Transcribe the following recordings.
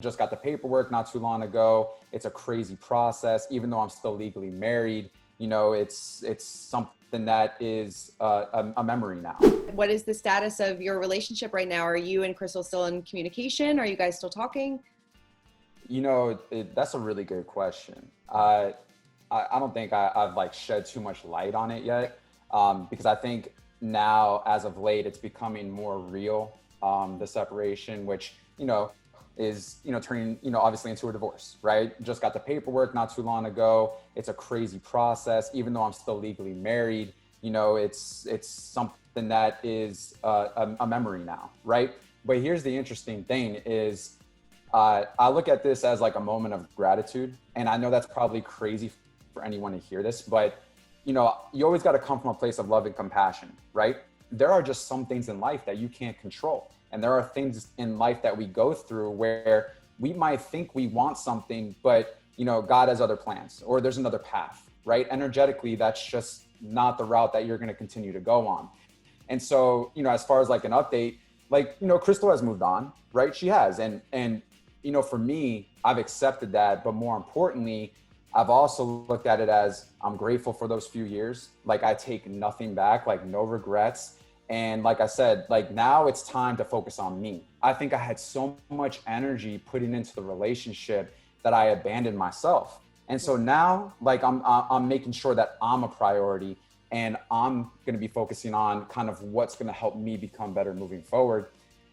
Just got the paperwork not too long ago. It's a crazy process, even though I'm still legally married. It's something that is a memory now. What is the status of your relationship right now? Are you and Krystal still in communication? Are you guys still talking? That's a really good question. I don't think I've like shed too much light on it yet, because I think now, as of late, it's becoming more real, the separation, which is turning obviously into a divorce, right? Just got the paperwork not too long ago. It's a crazy process, even though I'm still legally married. It's something that is a memory now, right? But here's the interesting thing is, I look at this as like a moment of gratitude. And I know that's probably crazy for anyone to hear this, but you always got to come from a place of love and compassion, right? There are just some things in life that you can't control. And there are things in life that we go through where we might think we want something, but God has other plans, or there's another path, right? Energetically, that's just not the route that you're going to continue to go on. And so, as far as like an update, like, Krystal has moved on, right? She has. And for me, I've accepted that. But more importantly, I've also looked at it as I'm grateful for those few years. Like, I take nothing back, like no regrets. And like I said, like now it's time to focus on me. I think I had so much energy putting into the relationship that I abandoned myself. And so now, like I'm making sure that I'm a priority, and I'm going to be focusing on kind of what's going to help me become better moving forward.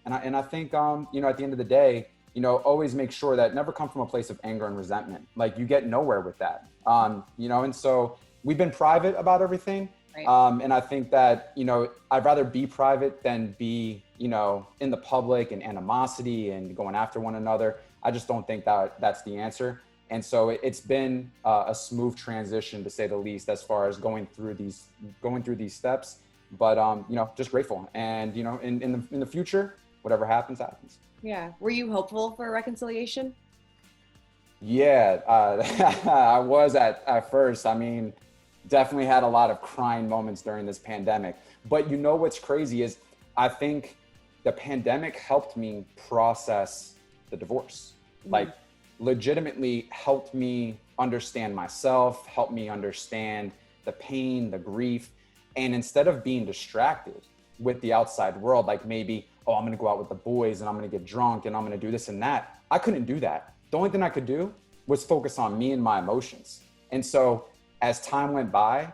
And I think, at the end of the day, always make sure that never come from a place of anger and resentment. Like, you get nowhere with that. And so we've been private about everything. Right. And I think that, I'd rather be private than be, in the public and animosity and going after one another. I just don't think that that's the answer. And so it's been a smooth transition, to say the least, as far as going through these steps. But, just grateful. And, in the future, whatever happens, happens. Yeah. Were you hopeful for a reconciliation? Yeah, I was at first. I mean, definitely had a lot of crying moments during this pandemic. But what's crazy is I think the pandemic helped me process the divorce. Mm-hmm. Like, legitimately helped me understand myself, helped me understand the pain, the grief. And instead of being distracted with the outside world, like maybe, I'm going to go out with the boys and I'm going to get drunk and I'm going to do this and that, I couldn't do that. The only thing I could do was focus on me and my emotions. And so as time went by,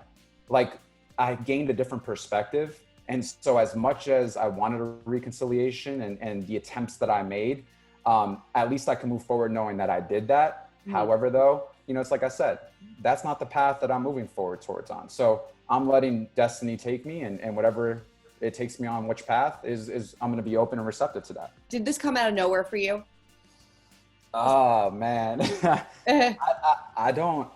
like, I gained a different perspective. And so as much as I wanted a reconciliation and the attempts that I made, at least I can move forward knowing that I did that. Mm-hmm. However, though, it's like I said, that's not the path that I'm moving forward towards on. So I'm letting destiny take me, and whatever it takes me on, which path is I'm going to be open and receptive to that. Did this come out of nowhere for you? Oh, man. I don't.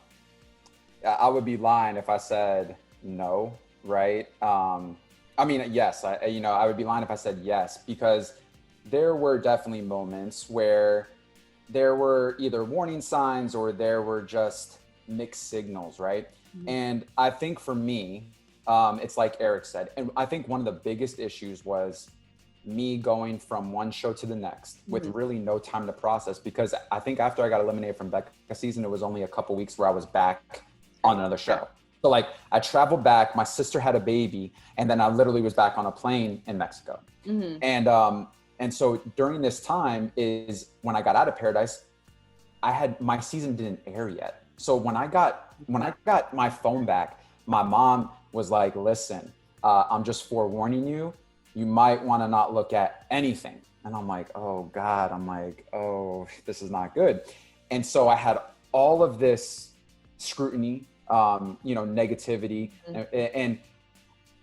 I would be lying if I said no, right? I mean, yes, I would be lying if I said yes, because there were definitely moments where there were either warning signs or there were just mixed signals, right? Mm-hmm. And I think for me, it's like Eric said, and I think one of the biggest issues was me going from one show to the next with really no time to process, because I think after I got eliminated from Becca season, it was only a couple weeks where I was back on another show. So like, I traveled back, my sister had a baby, and then I literally was back on a plane in Mexico. Mm-hmm. And so during this time is when I got out of Paradise, my season didn't air yet. So when I got my phone back, my mom was like, listen, I'm just forewarning you, you might want to not look at anything. And I'm like, oh God, this is not good. And so I had all of this scrutiny, negativity, and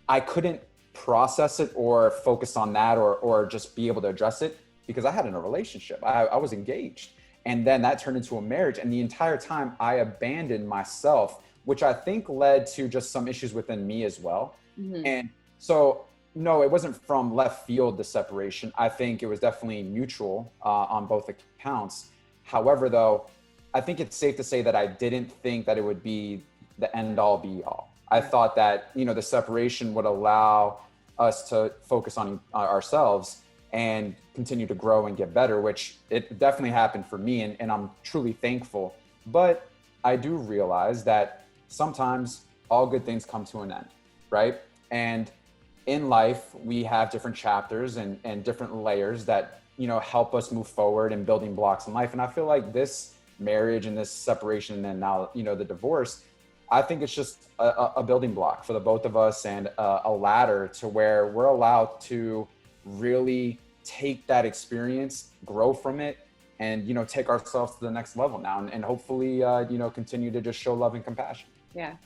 I couldn't process it or focus on that or just be able to address it, because I had in a relationship. I was engaged. And then that turned into a marriage. And the entire time I abandoned myself, which I think led to just some issues within me as well. Mm-hmm. And so, no, it wasn't from left field, the separation. I think it was definitely mutual on both accounts. However, though, I think it's safe to say that I didn't think that it would be the end all be all. I thought that, the separation would allow us to focus on ourselves and continue to grow and get better, which it definitely happened for me. And I'm truly thankful. But I do realize that sometimes all good things come to an end, right? And in life, we have different chapters and different layers that, help us move forward and building blocks in life. And I feel like this marriage and this separation and then now, the divorce, I think it's just a building block for the both of us and a ladder to where we're allowed to really take that experience, grow from it, and, take ourselves to the next level now and hopefully, continue to just show love and compassion. Yeah.